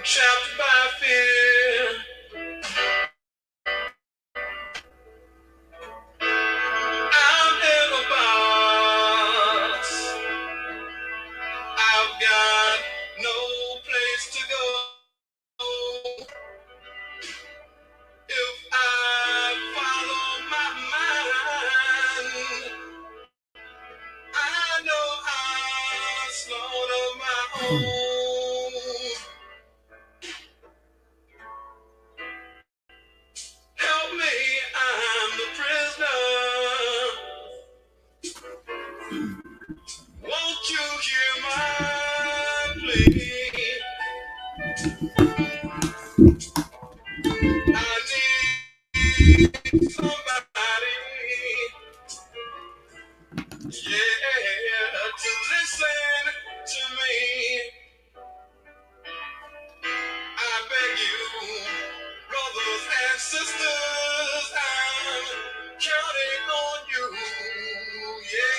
trapped by fear. I'm in a box. I've got no place to go. If I follow my mind, I know I'll slaughter my own. Help me, I'm the prisoner. Won't you hear my plea? I need somebody, yeah, to listen to me. I beg you, brothers and sisters, I'm counting on you, yeah.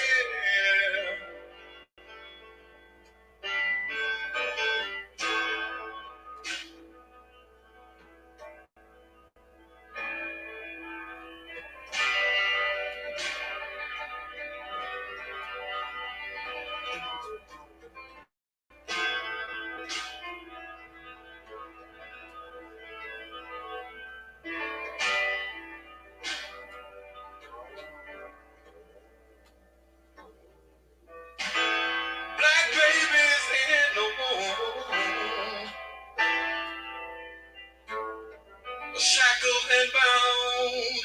Black babies in the womb, shackled and bound,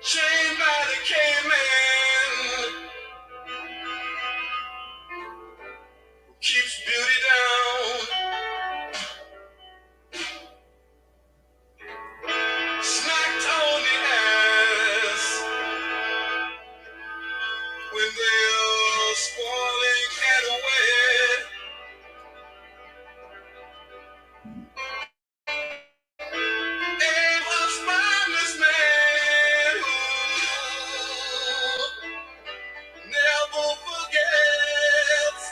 chained by the caveman who keeps beauty down, smacked on the ass when they're spoiling and wet. It was spineless man who never forgets,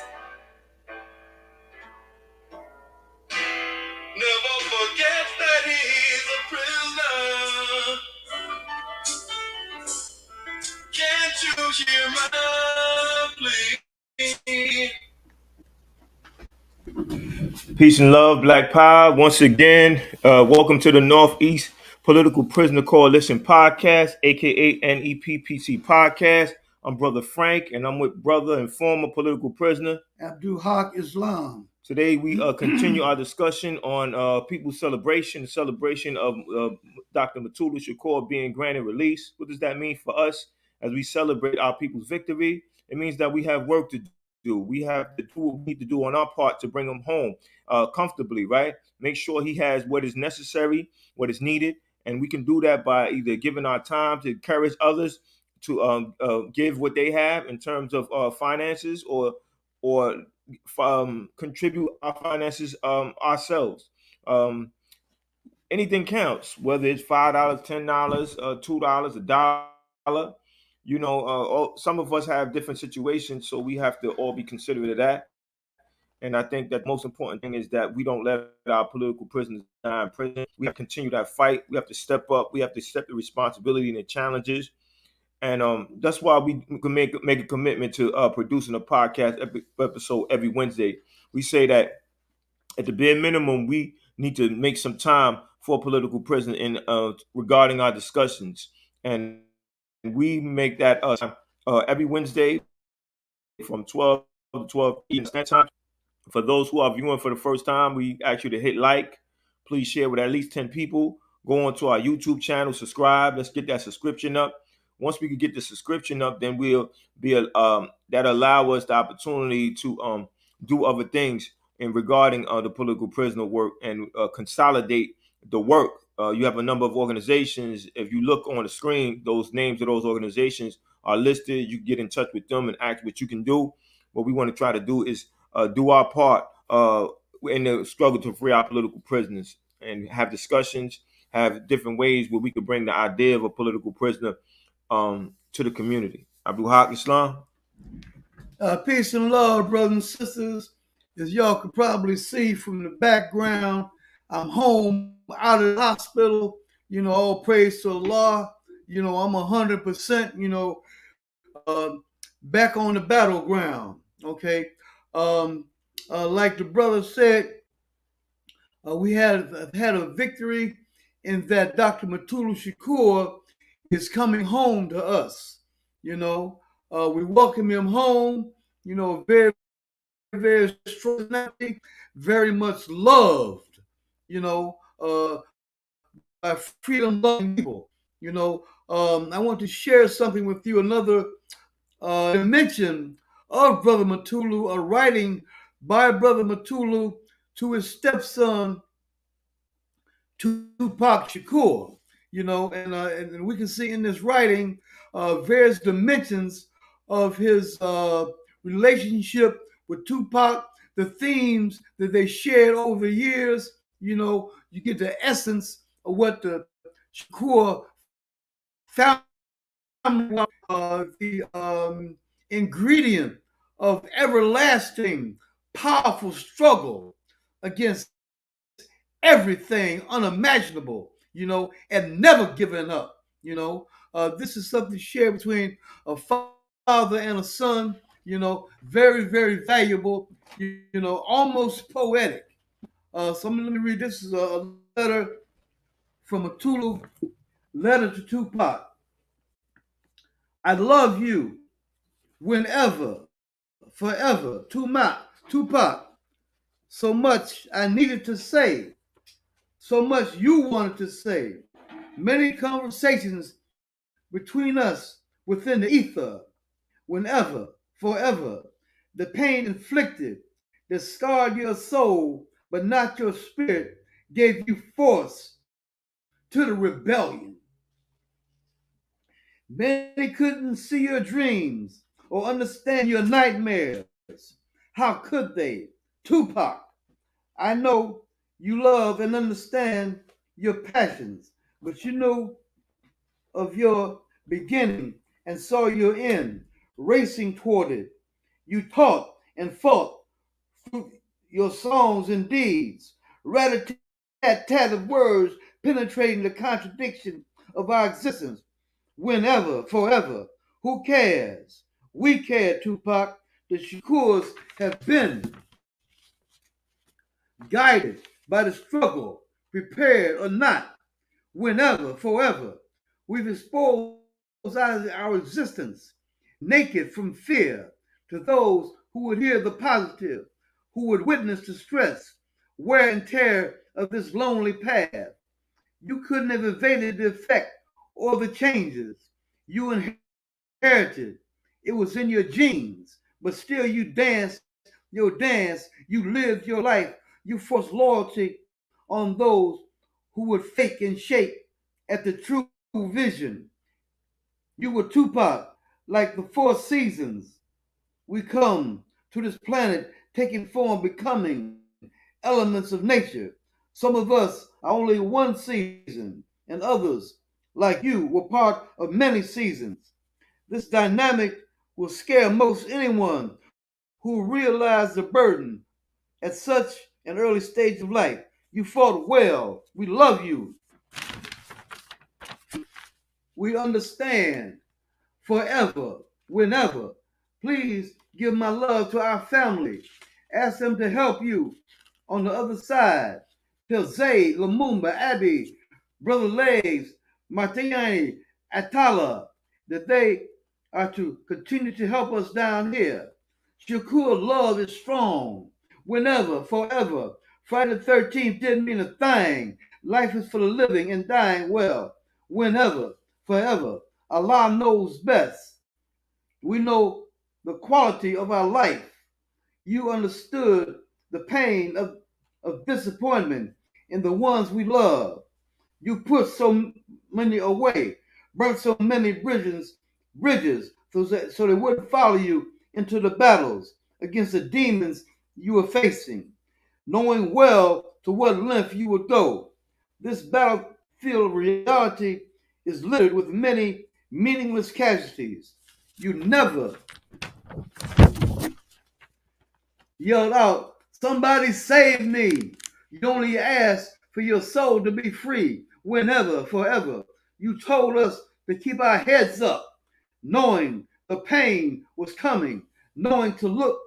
never forgets that he's a prisoner. Can't you hear my plea? Peace and love, Black Power. Once again, welcome to the Northeast Political Prisoner Coalition Podcast, aka NEPPC Podcast. I'm Brother Frank, and I'm with brother and former political prisoner Abdul Haq Islam. Today we continue our discussion on people's celebration, the celebration of Dr. Mutulu Shakur being granted release. What does that mean for us as we celebrate our people's victory? It means that we have work to do. We have to do what we need to do on our part to bring him home comfortably, right? Make sure he has what is necessary, what is needed, and we can do that by either giving our time to encourage others to give what they have in terms of finances or contribute our finances ourselves. Anything counts, whether it's $5, $10, $2, $1. Some of us have different situations, so we have to all be considerate of that. And I think that the most important thing is that we don't let our political prisoners die in prison. We have to continue that fight. We have to step up. We have to accept the responsibility and the challenges. And that's why we can make a commitment to producing a podcast episode every Wednesday. We say that at the bare minimum, we need to make some time for political prison in regarding our discussions. And we make that every Wednesday from 12 to 12 Eastern time. For those who are viewing for the first time, we ask you to hit like. Please share with at least 10 people. Go on to our YouTube channel, subscribe. Let's get that subscription up. Once we can get the subscription up, then we'll be that allow us the opportunity to do other things in regarding the political prisoner work and consolidate the work. You have a number of organizations. If you look on the screen, those names of those organizations are listed. You can get in touch with them and ask what you can do. What we want to try to do is do our part in the struggle to free our political prisoners and have discussions, have different ways where we could bring the idea of a political prisoner to the community. Abdul Haq Islam. Peace and love, brothers and sisters. As y'all could probably see from the background, I'm home out of the hospital. All praise to Allah. I'm 100%, back on the battleground. Okay. Um, like the brother said, we had a victory in that Dr. Mutulu Shakur is coming home to us. We welcome him home. Very, very extraordinary, very much loved. By freedom loving people. I want to share something with you. Another dimension of Brother Mutulu, a writing by Brother Mutulu to his stepson Tupac Shakur. And we can see in this writing various dimensions of his relationship with Tupac, the themes that they shared over the years. You get the essence of what the Shakur found, the ingredient of everlasting, powerful struggle against everything unimaginable, and never giving up. This is something shared between a father and a son, very, very valuable, almost poetic. So let me read. This is a letter from a Tulu letter to Tupac. I love you whenever, forever. Tupac. So much I needed to say, so much you wanted to say. Many conversations between us within the ether, whenever, forever. The pain inflicted that scarred your soul, but not your spirit, gave you force to the rebellion. Many couldn't see your dreams or understand your nightmares. How could they? Tupac, I know you love and understand your passions, but you know of your beginning and saw your end, racing toward it. You taught and fought through your songs and deeds, rat-a-tat-tat of words penetrating the contradiction of our existence. Whenever, forever, who cares? We care, Tupac. The Shakurs have been guided by the struggle, prepared or not. Whenever, forever, we've exposed our existence naked from fear to those who would hear the positive, who would witness the stress, wear and tear of this lonely path. You couldn't have evaded the effect or the changes you inherited. It was in your genes, but still you danced your dance, you lived your life, you forced loyalty on those who would fake and shake at the true vision. You were Tupac, like the four seasons. We come to this planet taking form, becoming elements of nature. Some of us are only one season, and others, like you, were part of many seasons. This dynamic will scare most anyone who realize the burden at such an early stage of life. You fought well. We love you. We understand forever, whenever. Please give my love to our family. Ask them to help you on the other side. Tell Zayd, Lumumba, Abby, Brother Legs, Martini, Atala that they are to continue to help us down here. Shakur love is strong. Whenever, forever. Friday the 13th didn't mean a thing. Life is for the living and dying well. Whenever, forever. Allah knows best. We know the quality of our life. You understood the pain of disappointment in the ones we love. You put so many away, burnt so many bridges so they wouldn't follow you into the battles against the demons you were facing, knowing well to what length you would go. This battlefield of reality is littered with many meaningless casualties. You never yelled out, "Somebody save me!" You only asked for your soul to be free whenever, forever. You told us to keep our heads up, knowing the pain was coming, knowing to look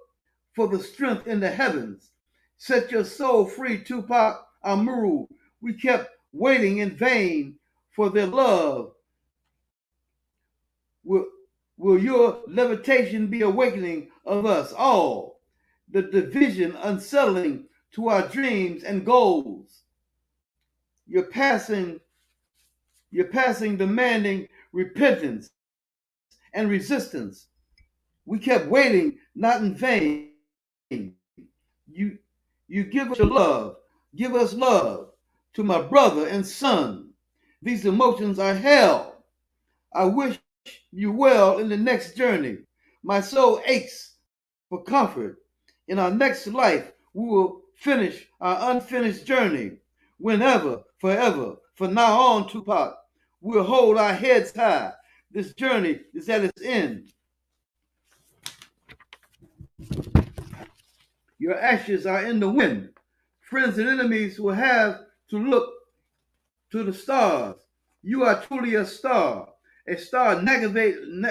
for the strength in the heavens. Set your soul free, Tupac Amaru. We kept waiting in vain for their love. Will, will your levitation be awakening of us all? The division unsettling to our dreams and goals. You're passing, you're passing demanding repentance and resistance. We kept waiting, not in vain. You you give us your love. Give us love to my brother and son. These emotions are hell. I wish you well in the next journey. My soul aches for comfort. In our next life, we will finish our unfinished journey. Whenever, forever, from now on, Tupac, we'll hold our heads high. This journey is at its end. Your ashes are in the wind. Friends and enemies will have to look to the stars. You are truly a star navigating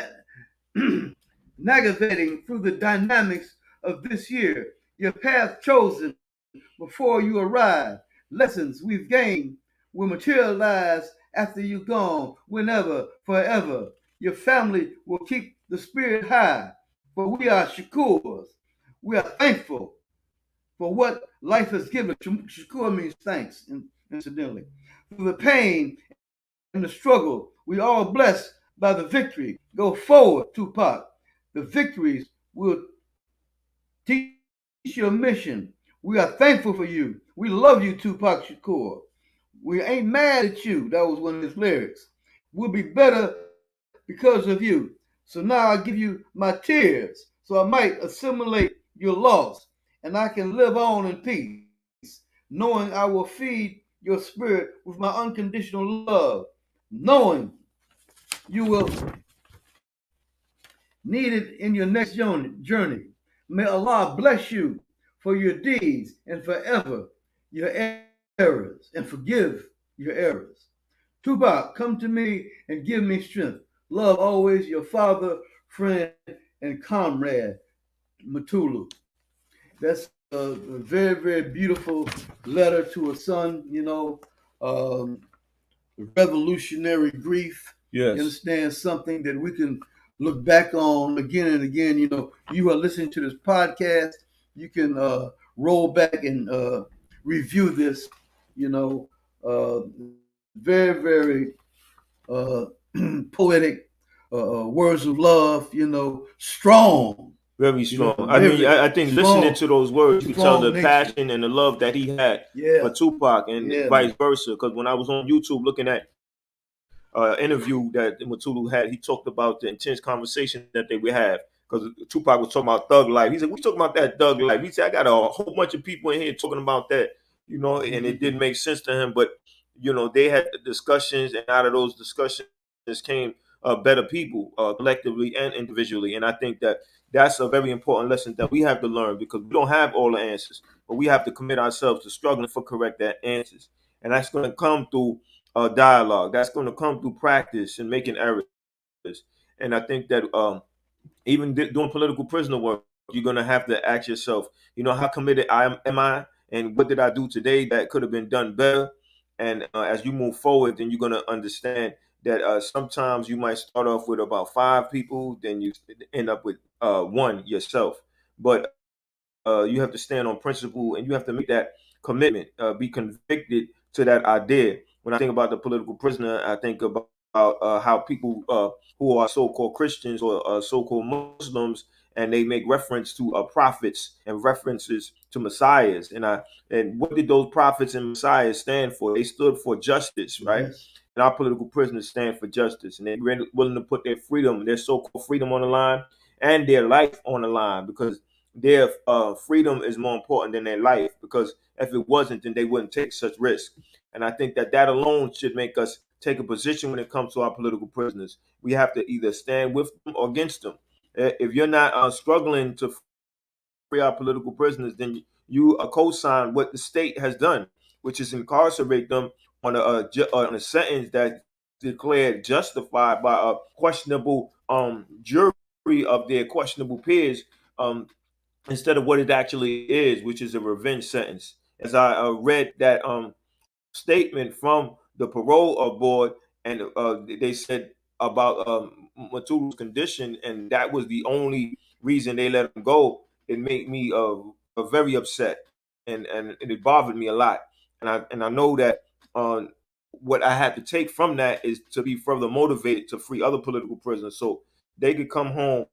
through the dynamics of this year. Your path chosen before you arrive. Lessons we've gained will materialize after you're gone, whenever, forever. Your family will keep the spirit high, for we are Shakurs. We are thankful for what life has given. Shakur means thanks, incidentally. Through the pain and the struggle, we all blessed by the victory. Go forward, Tupac. The victories will teach your mission. We are thankful for you. We love you, Tupac Shakur. We ain't mad at you. That was one of his lyrics. We'll be better because of you. So now I give you my tears so I might assimilate your loss and I can live on in peace, knowing I will feed your spirit with my unconditional love, knowing you will need it in your next journey. May Allah bless you for your deeds and forever your errors and forgive your errors. Tupac, come to me and give me strength. Love always, your father, friend, and comrade, Mutulu. That's a very, very beautiful letter to a son, revolutionary grief. You Yes. understand? Something that we can look back on again and again. You are listening to this podcast. You can roll back and review this. Very, very uh, poetic words of love. Strong. Very strong. I mean, Very I think listening strong, to those words, you can tell the strong nature. passion and the love that he had for Yeah, Tupac and yeah, vice man. versa. Because when I was on YouTube looking at interview that Mutulu had, he talked about the intense conversation that they would have. Because Tupac was talking about thug life. He said, "We talking about that thug life." He said, "I got a whole bunch of people in here talking about that, and it didn't make sense to him." But they had discussions, and out of those discussions came better people, collectively and individually. And I think that that's a very important lesson that we have to learn because we don't have all the answers, but we have to commit ourselves to struggling for correct answers, and that's going to come through dialogue. That's going to come through practice and making errors. And I think that even doing political prisoner work, you're going to have to ask yourself, how committed am I, and what did I do today that could have been done better? And as you move forward, then you're going to understand that sometimes you might start off with about five people, then you end up with one yourself. But you have to stand on principle and you have to make that commitment, be convicted to that idea. When I think about the political prisoner, I think about how people who are so-called Christians or so-called Muslims, and they make reference to prophets and references to messiahs. And what did those prophets and messiahs stand for? They stood for justice, right? Yes. And our political prisoners stand for justice, and they're willing to put their freedom, their so-called freedom, on the line, and their life on the line because their freedom is more important than their life. Because if it wasn't, then they wouldn't take such risk. And I think that alone should make us take a position when it comes to our political prisoners. We have to either stand with them or against them. If you're not struggling to fight free our political prisoners, then you co-sign what the state has done, which is incarcerate them on a sentence that's declared justified by a questionable jury of their questionable peers, um, instead of what it actually is, which is a revenge sentence. As I read that statement from the parole board, and they said about Mutulu's condition, and that was the only reason they let him go. It made me very upset, and it bothered me a lot. And I know that uh, what I had to take from that is to be further motivated to free other political prisoners, so they could come home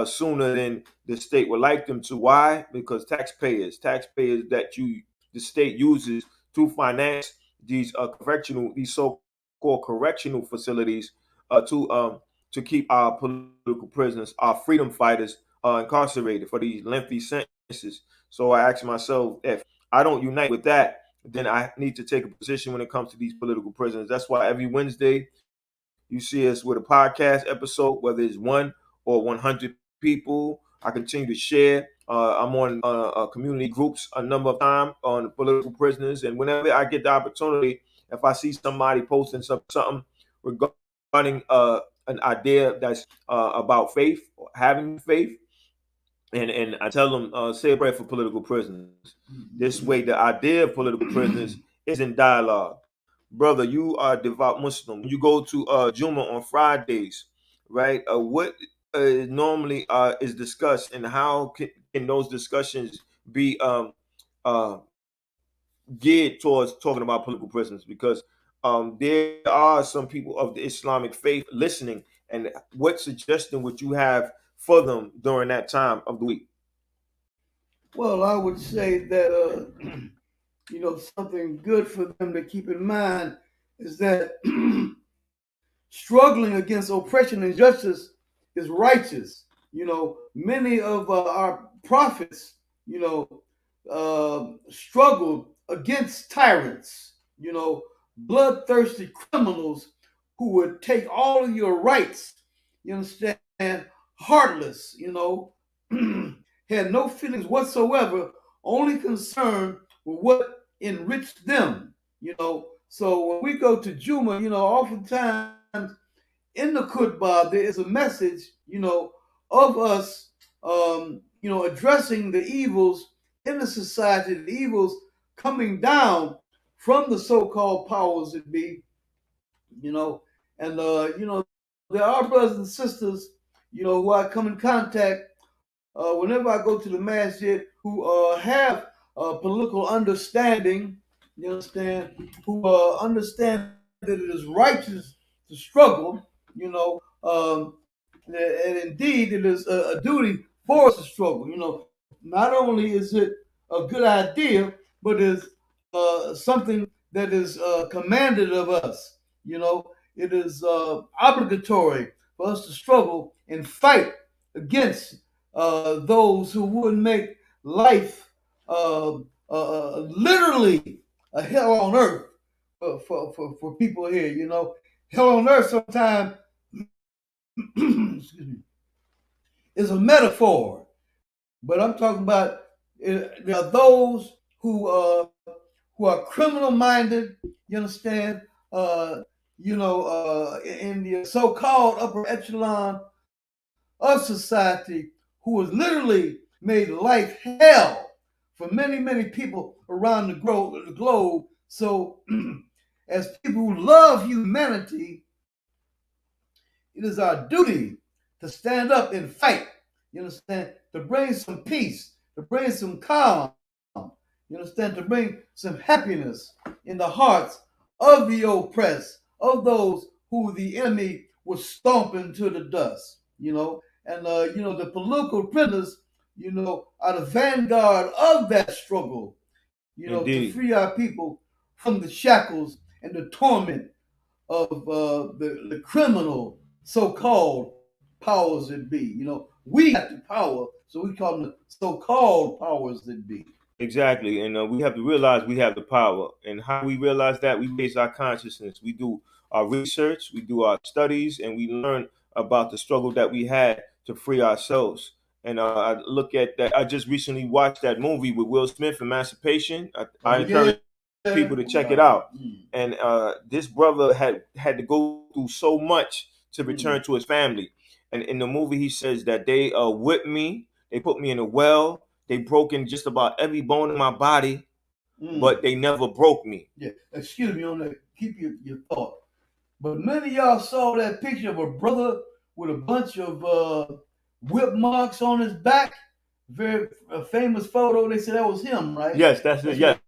sooner than the state would like them to. Why? Because taxpayers that the state uses to finance these so-called correctional facilities to keep our political prisoners, our freedom fighters, incarcerated for these lengthy sentences. So I ask myself, if I don't unite with that, then I need to take a position when it comes to these political prisoners. That's why every Wednesday you see us with a podcast episode, whether it's one or 100 people. I continue to share. I'm on community groups a number of times on political prisoners, and whenever I get the opportunity, if I see somebody posting something regarding an idea that's about faith or having faith, and I tell them, say a prayer for political prisoners. This way, the idea of political prisoners is in dialogue. Brother, you are a devout Muslim. You go to Juma on Fridays, right? What normally is discussed, and how can those discussions be uh, geared towards talking about political prisoners? Because there are some people of the Islamic faith listening, and what suggestion would you have for them during that time of the week? Well, I would say that something good for them to keep in mind is that struggling against oppression and injustice is righteous. Many of our prophets, struggled against tyrants, bloodthirsty criminals who would take all of your rights, you understand, heartless, had no feelings whatsoever, only concerned with what enriched them, So when we go to Juma, oftentimes in the khutbah there is a message, of us, addressing the evils in the society, the evils coming down from the so-called powers that be, you know, and there are brothers and sisters, who I come in contact whenever I go to the masjid, who have political understanding, you understand, who understand that it is righteous to struggle, you know, um, and indeed it is a duty for us to struggle. Not only is it a good idea, but is something that is commanded of us. It is obligatory for us to struggle and fight against those who would make life literally a hell on earth for people here. Hell on earth sometimes excuse me, is a metaphor, but I'm talking about there are those who are criminal minded. You understand? In the so-called upper echelon of society, who has literally made life hell for many, many people around the globe. So, as people who love humanity, it is our duty to stand up and fight. You understand? To bring some peace, to bring some calm. You understand? To bring some happiness in the hearts of the oppressed, of those who the enemy was stomping to the dust. And the political prisoners, are the vanguard of that struggle. To free Indeed. our people from the shackles and the torment of the criminal so-called powers that be. We got the power, so we call them the so-called powers that be. Exactly, and we have to realize we have the power. And how do we realize that? We raise our consciousness. We do our research, we do our studies, and we learn about the struggle that we had to free ourselves. And I look at that. I just recently watched that movie with Will Smith, Emancipation. I Oh encourage yeah. people to check it Wow. out. And this brother had to go through so much to return Mm. to his family. And in the movie, he says that they whipped me, they put me in a well, they broken just about every bone in my body, but Mm. they never broke me. Yeah. Excuse me on that. Keep your thought. But many of y'all saw that picture of a brother with a bunch of whip marks on his back. Very a famous photo. They said that was him, right? Yes, that's it. That's what Yes,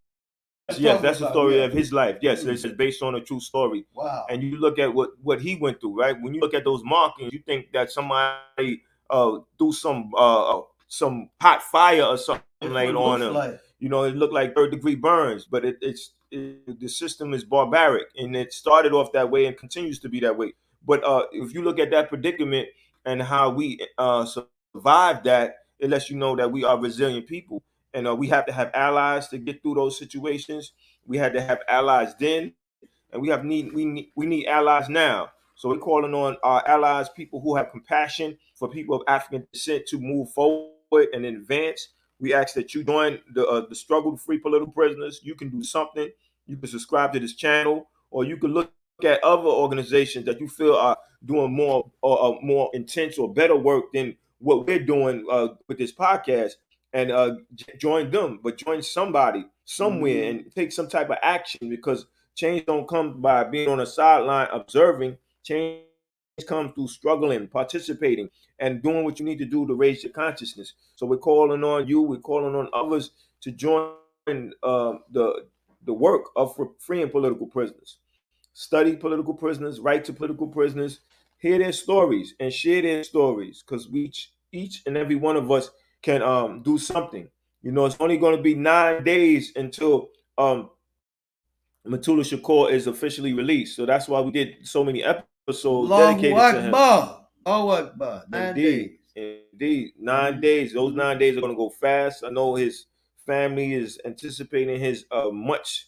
they're yes, talking that's the about. story Yeah. of his life. Yes, Mm. it's based on a true story. Wow. And you look at what he went through, right? When you look at those markings, you think that somebody threw some hot fire or something That's like what it on looks him. like. You know, it looked like third-degree burns, but the system is barbaric, and it started off that way and continues to be that way. But if you look at that predicament and how we survived that, it lets you know that we are resilient people, and we have to have allies to get through those situations. We had to have allies then, and we need allies now. So we're calling on our allies, people who have compassion for people of African descent, to move forward and advance. We ask that you join the struggle to free political prisoners. You can do something. You can subscribe to this channel, or you can look at other organizations that you feel are doing more intense or better work than what we're doing with this podcast, and join them. But join somebody somewhere Mm. and take some type of action, because change don't come by being on the sideline observing. Change comes through struggling, participating, and doing what you need to do to raise your consciousness. So we're calling on you. We're calling on others to join the work of freeing political prisoners. Study political prisoners, write to political prisoners, hear their stories, and share their stories, because we each and every one of us can do something. You know, it's only going to be 9 days until Mutulu Shakur is officially released. So that's why we did so many episodes dedicated to Allahu him. Akbar. Allahu Akbar. 9 days. Indeed, indeed. nine Mm-hmm. days. Those Mm-hmm. 9 days are going to go fast. I know his family is anticipating his much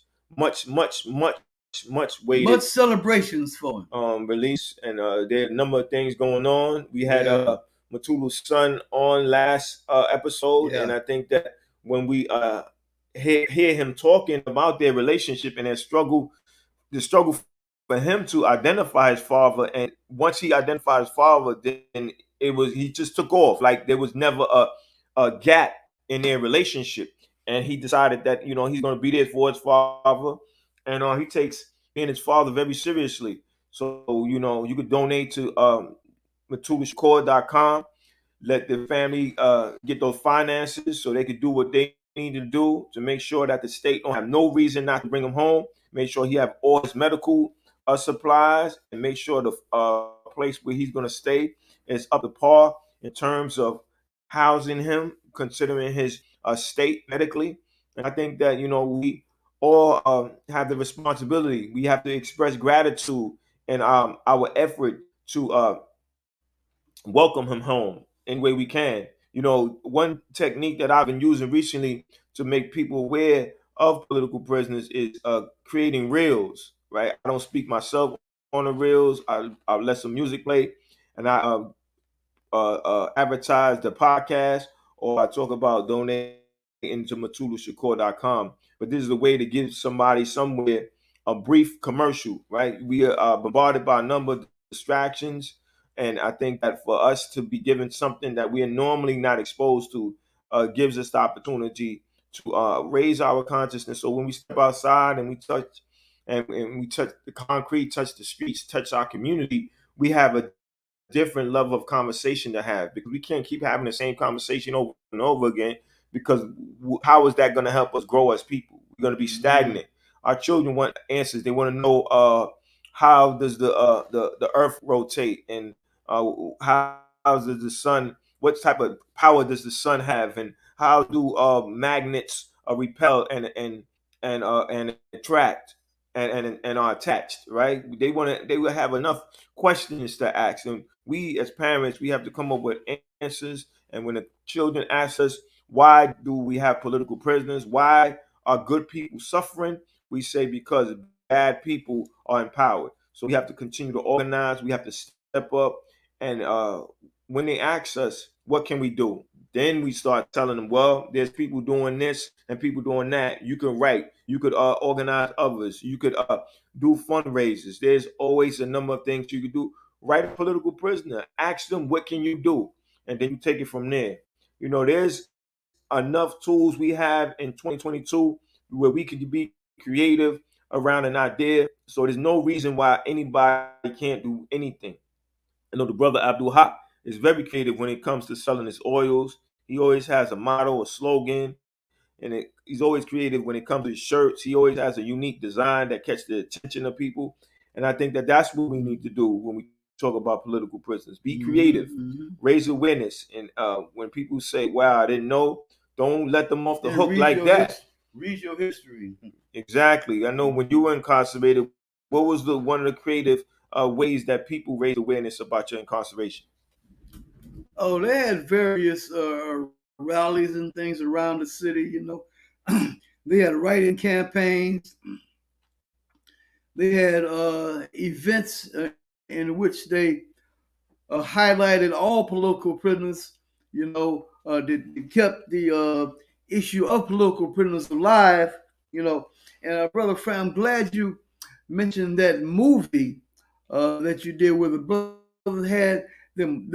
waited Much celebrations for him. release, and there are a number of things going on. We had Yeah. Mutulu's son on last episode, and Yeah. I think that when we hear him talking about their relationship and their struggle, the struggle for him to identify his father, and once he identified his father, then he just took off. Like there was never a gap in their relationship, and he decided that he's going to be there for his father, and he takes being his father very seriously. So you could donate to MutuluShakur.com. Let the family get those finances so they could do what they need to do to make sure that the state don't have no reason not to bring him home. Make sure he have all his medical supplies, and make sure the place where he's going to stay is up to par in terms of housing him, considering his state medically. And I think that we all have the responsibility. We have to express gratitude and our effort to welcome him home any way we can. One technique that I've been using recently to make people aware of political prisoners is creating reels. Right, I don't speak myself on the reels. I let some music play, and I advertise the podcast, or I talk about donating to MutuluShakur.com. But this is a way to give somebody somewhere a brief commercial, right? We are bombarded by a number of distractions, and I think that for us to be given something that we are normally not exposed to gives us the opportunity to raise our consciousness. So when we step outside and we touch and we touch the concrete, touch the streets, touch our community, we have a different level of conversation to have, because we can't keep having the same conversation over and over again, because how is that going to help us grow as people? We're going to be stagnant. Mm-hmm. Our children want answers. They want to know how does the earth rotate, and how does the sun, what type of power does the sun have, and how do magnets repel and attract and are attached, right? They will have enough questions to ask, and we as parents, we have to come up with answers. And when the children ask us, why do we have political prisoners, why are good people suffering, we say because bad people are empowered. So we have to continue to organize. We have to step up, and when they ask us, what can we do? Then we start telling them, well, there's people doing this and people doing that. You can write, you could organize others, you could do fundraisers. There's always a number of things you could do. Write a political prisoner, ask them what can you do, and then you take it from there. There's enough tools we have in 2022 where we can be creative around an idea. So there's no reason why anybody can't do anything. The brother Abdul Haq is very creative when it comes to selling his oils. He always has a motto, a slogan, and he's always creative when it comes to his shirts. He always has a unique design that catches the attention of people. And I think that that's what we need to do when we talk about political prisoners. Be creative, Mm-hmm. raise awareness, and when people say, "Wow, I didn't know," don't let them off the And hook like that. read your history. Exactly. I know when you were incarcerated, what was the one of the creative ways that people raised awareness about your incarceration? Oh, they had various rallies and things around the city. They had writing campaigns. They had events in which they highlighted all political prisoners. They kept the issue of political prisoners alive. And brother Fran, I'm glad you mentioned that movie that you did where the brother had them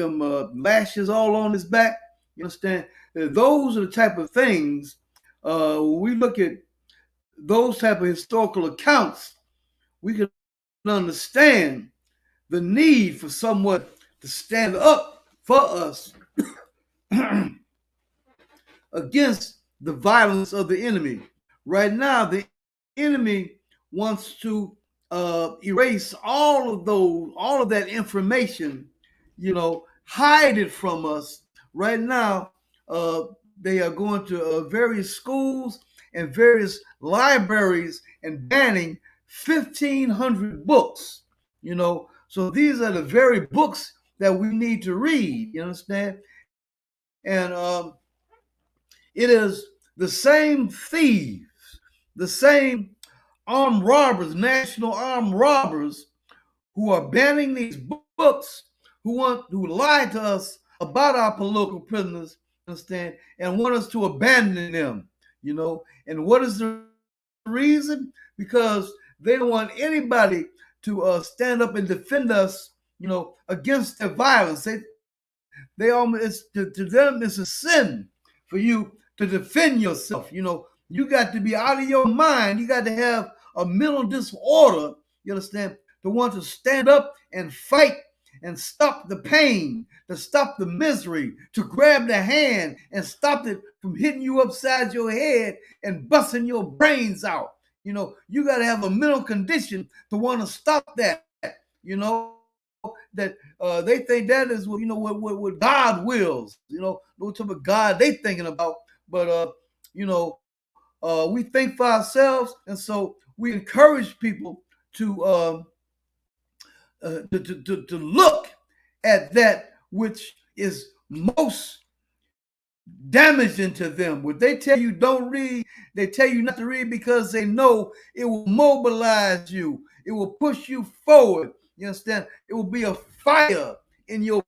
lashes all on his back. You understand? Those are the type of things when we look at those type of historical accounts, we can understand the need for someone to stand up for us against the violence of the enemy. Right now, the enemy wants to erase all of that information, hide it from us. Right now, uh, they are going to various schools and various libraries and banning 1,500 books. So these are the very books that we need to read. You understand? And it is the same thieves, the same armed robbers, national armed robbers, who are banning these books, who lie to us about our political prisoners, understand, and want us to abandon them. And what is the reason? Because they don't want anybody to stand up and defend us, against their violence. They almost to them it's a sin for you to defend yourself. You got to be out of your mind. You got to have a mental disorder. You understand? To want to stand up and fight and stop the pain, to stop the misery, to grab the hand and stop it from hitting you upside your head and busting your brains out. You got to have a mental condition to want to stop that. That they think that is what God wills. No type of God they thinking about, but we think for ourselves, and so we encourage people to look at that which is most damaging to them. What they tell you don't read, they tell you not to read because they know it will mobilize you. It will push you forward. You understand? It will be a fire in your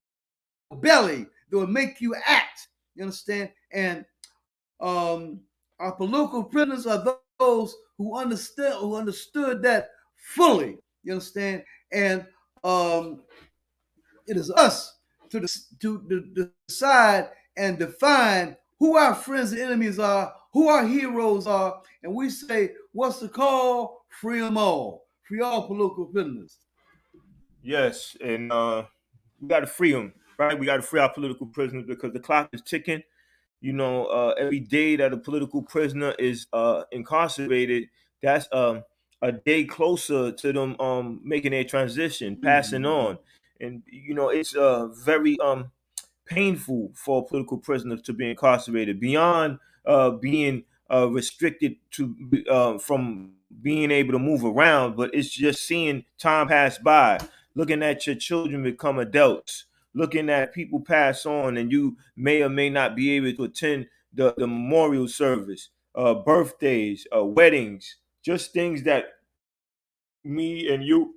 belly that will make you act. You understand? And our political prisoners are those who understood that fully. You understand? And um, it is us to decide and define who our friends and enemies are, who our heroes are, and we say, what's the call? Free them all. Free all political prisoners. Yes, and we got to free them, right? We got to free our political prisoners because the clock is ticking. Every day that a political prisoner is incarcerated, that's a day closer to them making their transition, passing Mm-hmm. on, and it's very painful for a political prisoner to be incarcerated beyond being restricted to from being able to move around, but it's just seeing time pass by, looking at your children become adults, looking at people pass on, and you may or may not be able to attend the memorial service, birthdays, weddings, just things that me and you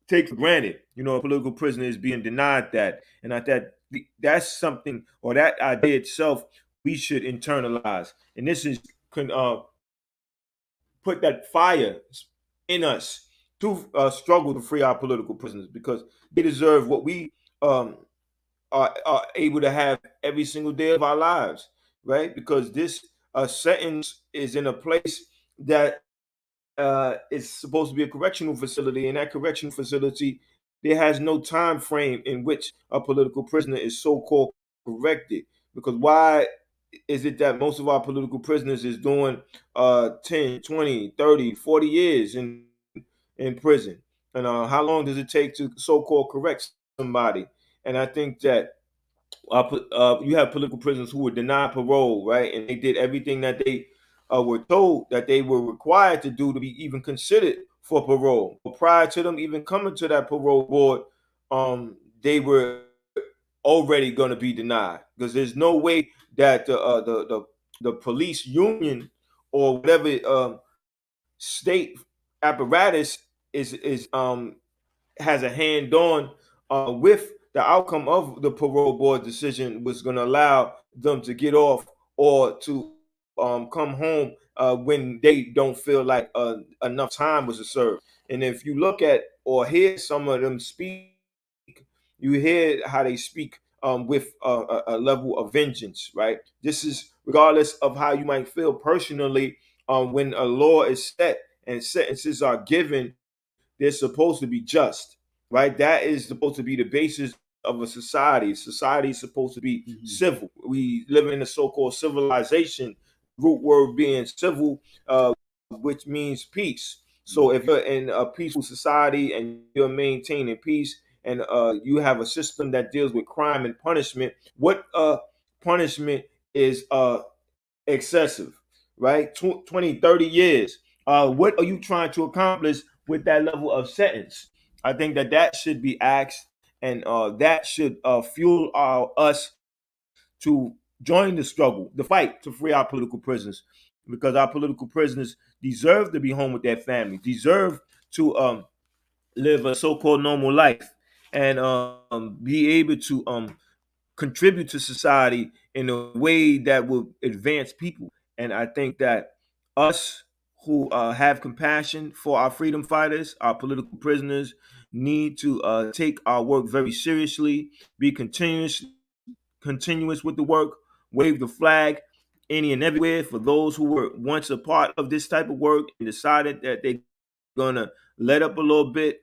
take for granted. A political prisoner is being denied that, and at that that's something, or that idea itself, we should internalize. And this is can put that fire in us to struggle to free our political prisoners, because they deserve what we um, are able to have every single day of our lives, right? Because this sentence is in a place that is supposed to be a correctional facility, and that correctional facility, there has no time frame in which a political prisoner is so-called corrected. Because why is it that most of our political prisoners is doing 10, 20, 30, 40 years in prison? And how long does it take to so-called correct somebody? And I think that you have political prisoners who were denied parole, right? And they did everything that they were told that they were required to do to be even considered for parole. But prior to them even coming to that parole board, they were already going to be denied, because there's no way that the police union or whatever state apparatus is has a hand on with the outcome of the parole board decision was going to allow them to get off or to come home when they don't feel like enough time was served. And if you look at or hear some of them speak, you hear how they speak with a level of vengeance, right? This is regardless of how you might feel personally. When a law is set and sentences are given, they're supposed to be just, right? That is supposed to be the basis of a society. Society is supposed to be Mm-hmm. civil. We live in a so-called civilization, root word being civil, which means peace. So if you're in a peaceful society and you're maintaining peace, and you have a system that deals with crime and punishment, what punishment is excessive, right? 20, 30 years. What are you trying to accomplish with that level of sentence? I think that that should be asked, and that should fuel us to join the struggle, the fight to free our political prisoners, because our political prisoners deserve to be home with their families, deserve to live a so-called normal life, and be able to contribute to society in a way that will advance people. And I think that us who have compassion for our freedom fighters, our political prisoners, need to take our work very seriously, be continuous with the work, wave the flag any and everywhere for those who were once a part of this type of work and decided that they're gonna let up a little bit.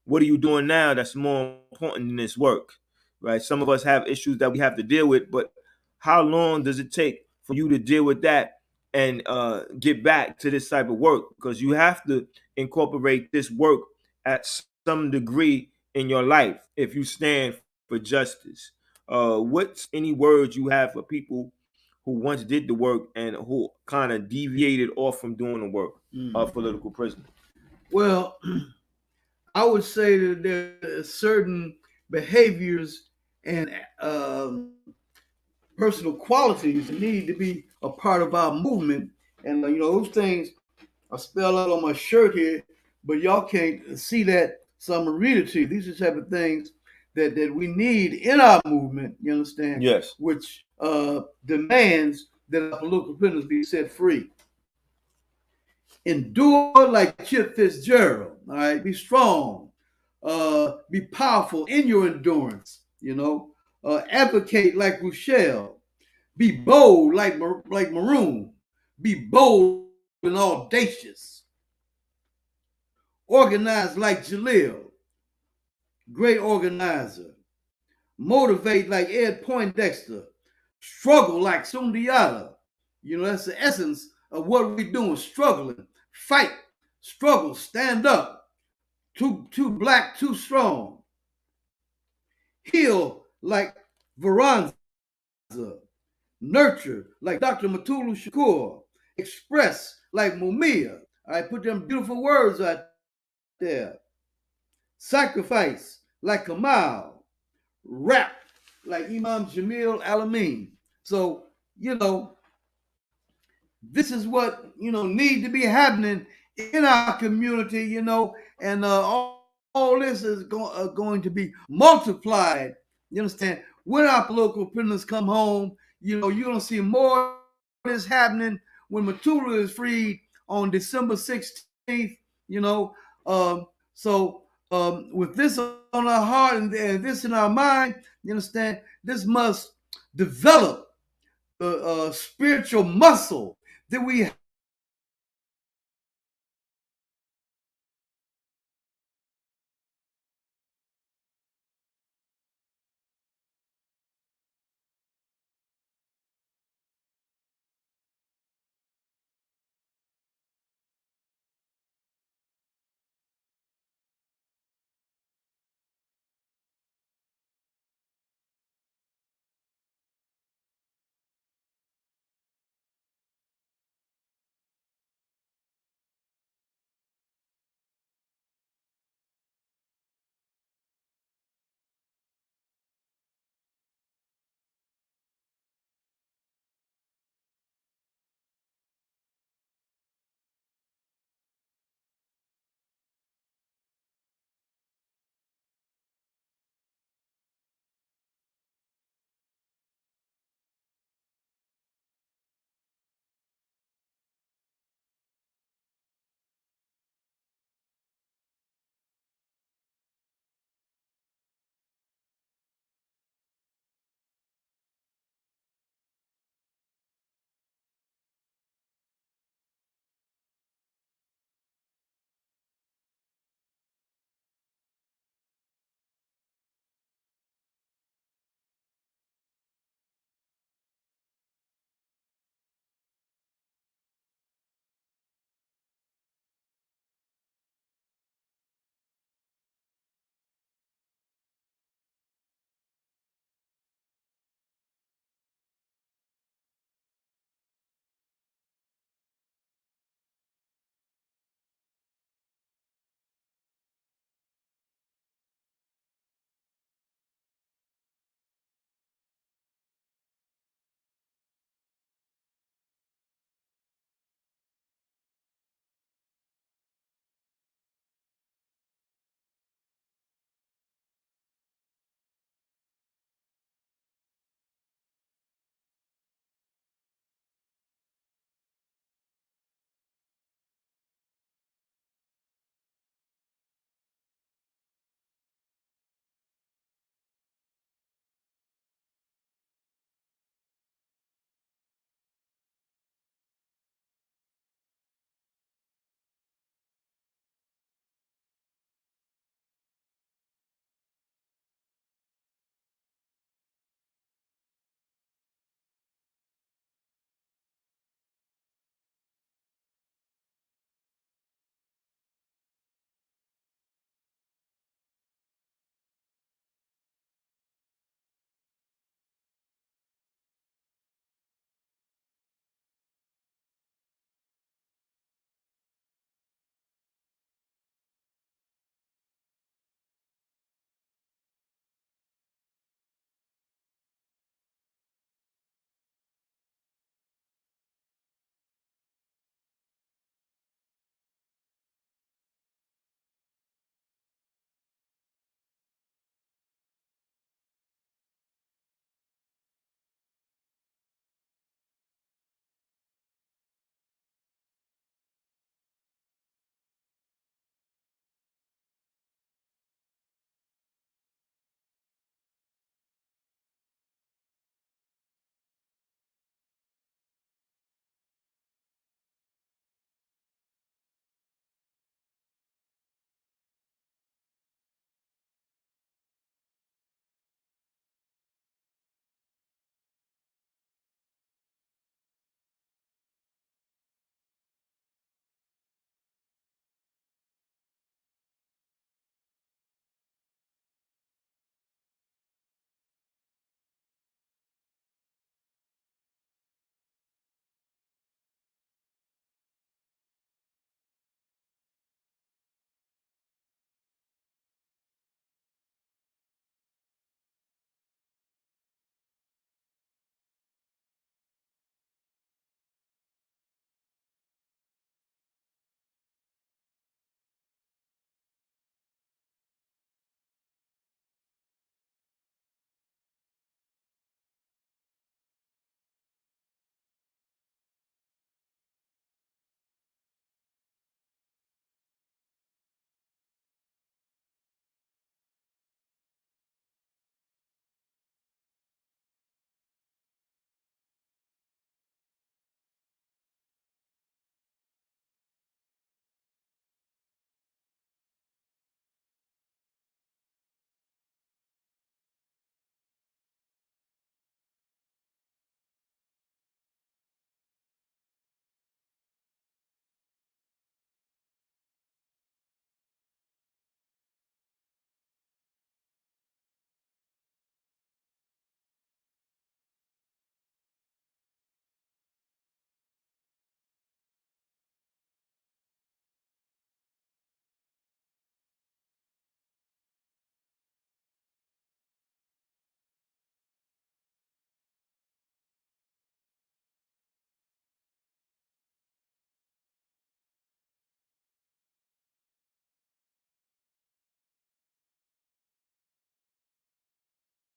What are you doing now that's more important than this work? Right? Some of us have issues that we have to deal with, but how long does it take for you to deal with that and get back to this type of work? Because you have to incorporate this work at some degree in your life if you stand for justice. What's any words you have for people who once did the work and who kind of deviated off from doing the work of Mm. political prisoners? Well, I would say that there are certain behaviors and personal qualities that need to be a part of our movement. And, those things are spelled out on my shirt here, but y'all can't see that. So I'm going to read it to you. These are the type of things that we need in our movement, you understand, Yes. which demands that our political prisoners be set free. Endure like Chip Fitzgerald. All right, be strong. Be powerful in your endurance. Advocate like Rochelle. Be bold like Maroon. Be bold and audacious. Organize like Jalil. Great organizer. Motivate like Ed Poindexter. Struggle like Sundiata. That's the essence of what we're doing. Struggling, fight, struggle, stand up. Too black, too strong. Heal like Veranza. Nurture like Dr. Mutulu Shakur. Express like Mumia. I put them beautiful words out there. Sacrifice like Kamal. Rap like Imam Jamil Alameen. So, you know, this is what need to be happening in our community, and all this is going to be multiplied. You understand? when our political prisoners come home, you're going to see more of this happening when Mutulu is freed on December 16th, you know. So with this on our heart and this in our mind, you understand, this must develop the spiritual muscle that we